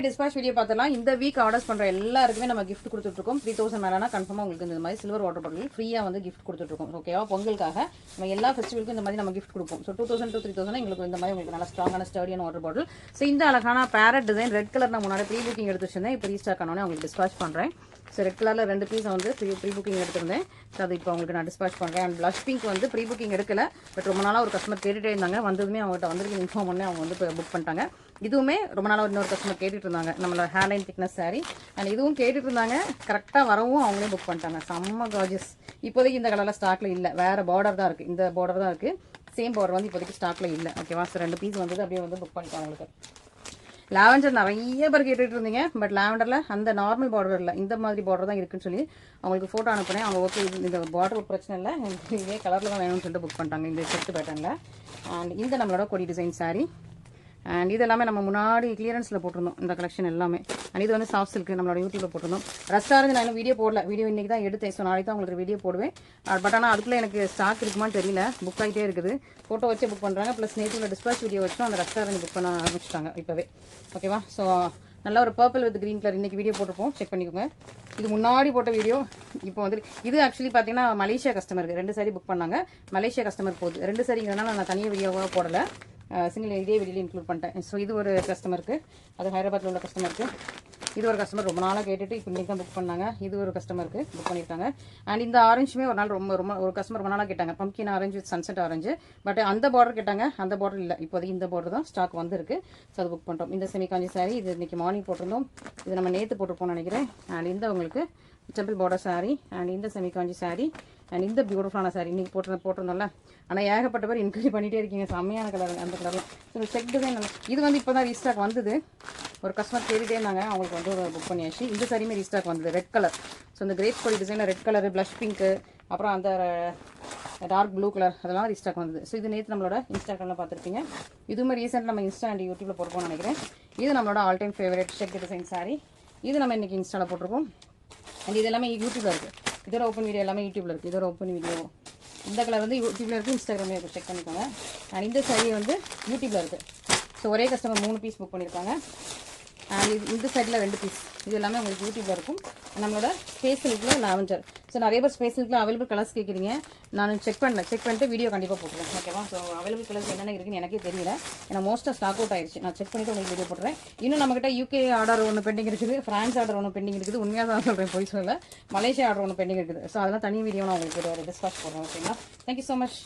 Dispatch video பார்த்தலாம். இந்த week orders பண்ற எல்லாருக்குமே நம்ம கிஃப்ட் கொடுத்துட்டு இருக்கோம். 3000 மேலனா கன்ஃபார்மா உங்களுக்கு இந்த மாதிரி சில்வர் வாட்டர் பாட்டில் ஃப்ரீயா வந்து கிஃப்ட் கொடுத்துட்டு இருக்கோம். ஓகேவா? பொங்கலுக்காக நம்ம எல்லா ஃபெஸ்டிவலுக்கும் இந்த மாதிரி நம்ம கிஃப்ட் கொடுப்போம். ஸோ 2000 to 3000 எங்களுக்கு இந்த மாதிரி உங்களுக்கு நல்ல ஸ்ட்ராங்கான ஸ்டர்டியான வாட்டர் பாட்டில். ஸோ இந்த அழகான பேரட் டிசைன் ரெட் கலர் நான் முன்னாடி ப்ரீ புக்கிங் எடுத்து வச்சிருந்தேன். இப்போ ரீஸ்டாக் ஆனோடனே உங்களுக்கு டிஸ்பாச் பண்றேன். ஸோ ரெட் கலரில் 2 பீஸ் வந்து ப்ரீ புக்கிங் எடுத்திருந்தேன். ஸோ அது இப்போ உங்களுக்கு நான் டிஸ்பாச் பண்ணுறேன். அண்ட் ப்ளஷ் பிங்க் வந்து ப்ரீ புக்கிங் எடுக்கல, பட் ரொம்ப நாளாக ஒரு கஸ்டமர் கேட்டுகிட்டே இருந்தாங்க. வந்ததுமே அவங்ககிட்ட வந்துருக்கு இன்ஃபார்ம் பண்ணி அவங்க வந்து புக் பண்ணிட்டாங்க. இதுவுமே ரொம்ப நாளாக இன்னொரு கஸ்டமர் கேட்டுட்டு இருந்தாங்க, நம்மளோட ஹேர்லைன் திக்னஸ் சாரி. அண்ட் இதுவும் கேட்டுட்டு இருந்தாங்க, கரெக்டாக வரவும் அவங்களே புக் பண்ணிட்டாங்க. செம்ம கார்ஜஸ். இப்போதைக்கு இந்த கலரில் ஸ்டாக்ல இல்லை, வேறு பார்டர் தான் இருக்குது. இந்த பார்டர் தான் இருக்குது, சேம் பார்டர் வந்து இப்போதைக்கு ஸ்டாக்ல இல்லை. ஓகேவா? ஸோ 2 பீஸ் வந்து அப்படியே வந்து புக் பண்ணிட்டாங்க உங்களுக்கு. லாவெண்டர் நிறைய பேர் கேட்டுட்டு இருந்தீங்க, பட் லாவெண்டரில் அந்த நார்மல் பார்டர் இல்லை, இந்த மாதிரி பார்டர் தான் இருக்குன்னு சொல்லி அவங்களுக்கு ஃபோட்டோ அனுப்புனேன். அவங்க ஓகே இந்த பார்டர் பிரச்சனை இல்லை, இதே கலரில் தான் வேணும்னு சொல்லிட்டு புக் பண்ணிட்டாங்க இந்த செட்டு பேட்டர்னில். அண்ட் இந்த நம்மளோட கொடி டிசைன் சாரீ. அண்ட் இது எல்லாமே நம்ம முன்னாடி கிளியரன்ஸில் போட்டிருந்தோம் இந்த கலெக்ஷன் எல்லாமே. அண்ட் இது வந்து சாஃப்ட் சில்க் நம்மளோட யூடியூப்ல போட்டிருந்தோம். ரெஸ்டாரண்ட் நான் வீடியோ போடல, வீடியோ இன்னைக்கு தான் எடுத்தேன். ஸோ நாளைக்கு தான் உங்களுக்கு வீடியோ போடுவேன். பட் ஆனால் அதுக்குள்ளே எனக்கு ஸ்டாக் இருக்குமான்னு தெரியல, புக் ஆகிட்டே இருக்குது. ஃபோட்டோ வச்சு புக் பண்ணுறாங்க. ப்ளஸ் நேற்று டிஸ்பாச் வீடியோ வச்சும் அந்த ரெஸ்டாரண்ட் புக் பண்ண ஆரம்பிச்சிட்டாங்க இப்போவே. ஓகேவா? ஸோ நல்ல ஒரு பர்பிள் வித் கிரீன் கலர் இன்னைக்கு வீடியோ போட்டிருப்போம், செக் பண்ணிக்கோங்க. இது முன்னாடி போட்ட வீடியோ இப்போ வந்து இது ஆக்சுவலி பார்த்தீங்கன்னா மலேசியா கஸ்டமருக்கு 2 சாரி புக் பண்ணாங்க. மலேசியா கஸ்டமர் போகுது 2 சாரிங்கிறனால நான் தனியாக வீடியோவாக போடலை, சிங்கிள் இதே வீடியோ இன்க்ளூட் பண்ணிட்டேன். ஸோ இது ஒரு கஸ்டமருக்கு, அது ஹைதராபாத்தில் உள்ள கஸ்டமருக்கு. இது ஒரு கஸ்டமர் ரொம்ப நாளாக கேட்டுட்டு இப்போ இன்றைக்கி தான் புக் பண்ணாங்க. இது ஒரு கஸ்டமருக்கு புக் பண்ணியிருக்காங்க. அண்ட் இந்த ஆரஞ்சுமே ஒரு நாள் ரொம்ப ஒரு கஸ்டமர் ரொம்ப நாளாக கேட்டாங்க, pumpkin orange with sunset orange. But அந்த பார்டர் கேட்டாங்க, அந்த பார்டர் இல்லை, இப்போதைக்கு இந்த பார்டர் தான் ஸ்டாக் வந்துருக்கு. ஸோ அது புக் பண்ணிட்டோம். இந்த செமிகாஞ்சி சாரி இது இன்றைக்கி மார்னிங் போட்டிருந்தோம், இது நம்ம நேற்று போட்டிருப்போம்னு நினைக்கிறேன். அண்ட் இந்த உங்களுக்கு டெம்பிள் பார்டர் சாரி. அண்ட் இந்த செமிகாஞ்சி சாரி. அண்ட் இந்த பியூட்டிஃபுல்லான சாரி இன்றைக்கி போட்டிருந்தோம்ல. ஆனால் ஏகப்பட்ட பேர் இன்க்ரீஸ் பண்ணிகிட்டே இருக்கீங்க, செம்மையான கலர் அந்த கலரில். ஸோ செக் டிசைன் இது வந்து இப்போ தான் ரீஸ்டாக் வந்தது. ஒரு கஸ்டமர் கேட்டுகிட்டே இருந்தாங்க, அவங்களுக்கு வந்து புக் பண்ணியாச்சு. இந்த சாரியுமே ரீஸ்டாக் வந்தது ரெட் கலர். ஸோ இந்த கிரேப் கொடி டிசைனில் ரெட் கலர், ப்ளஷ் பிங்க்கு, அப்புறம் அந்த டார்க் ப்ளூ கலர் அதெல்லாம் ரீஸ்டாக் வந்தது. ஸோ இது நேற்று நம்மளோட இன்ஸ்டாகிராமில் பார்த்துருப்பீங்க. இதுவுமே ரீசெண்டாக நம்ம இன்ஸ்டா அண்ட் யூடியூப்பில் போட்டிருப்போம்னு நினைக்கிறேன். இது நம்மளோட all time favourite check design sorry. இது நம்ம இன்றைக்கி இன்ஸ்டாவில் போட்டிருக்கோம். அண்ட் இது எல்லாமே யூடியூப்பில் இருக்குது. இதோட ஓப்பன் வீடியோ எல்லாமே யூடியூப்பில் இருக்குது. இதோட ஓப்பன் வீடியோ இந்த கலர் வந்து யூடியூப்பில் இருக்குது, இன்ஸ்டாகிராமில் இருக்குது, செக் பண்ணிக்கோங்க. அண்ட் இந்த சாரி வந்து யூடியூப்பில் இருக்குது. ஸோ ஒரே கஸ்டமர் 3 பீஸ் புக் பண்ணியிருக்காங்க. அண்ட் இந்த சைடில் 2 பீஸ். இது எல்லாமே உங்களுக்கு யூடியூப்பில் இருக்கும். நம்மளோட ஸ்பேஸ் சில்கில் லாவெண்டர். ஸோ நிறைய பேர் ஸ்பேஸ் சில்கில் அவைலபிள் கலர்ஸ் கேட்குறீங்க, நான் செக் பண்ணிட்டு வீடியோ கண்டிப்பாக போட்டுருவேன். ஓகேவா? ஸோ அவைலபிள் கலர்ஸ் என்னென்ன இருக்குன்னு எனக்கே தெரியல, ஏன்னா மோஸ்ட்டாக ஸ்டாக் அவுட் ஆயிடுச்சு. நான் செக் பண்ணிவிட்டு உங்களுக்கு வீடியோ போட்டுறேன். இன்னும் நம்மகிட்ட யூகே ஆர்டர் ஒன்று பெண்டிங் இருக்குது, ஃப்ரான்ஸ் ஆர்டர் ஒன்று பெண்டிங் இருக்குது. உண்மையாக தான் சொல்கிறேன், போய் சொல்லல. மலேசியா ஆர்டர் ஒன்று பெண்டிங் இருக்குது. ஸோ அதெல்லாம் தனி வீடியோ நான் உங்களுக்கு டிஸ்கஸ் போடுறேன். ஓகேங்களா? Thank you so much.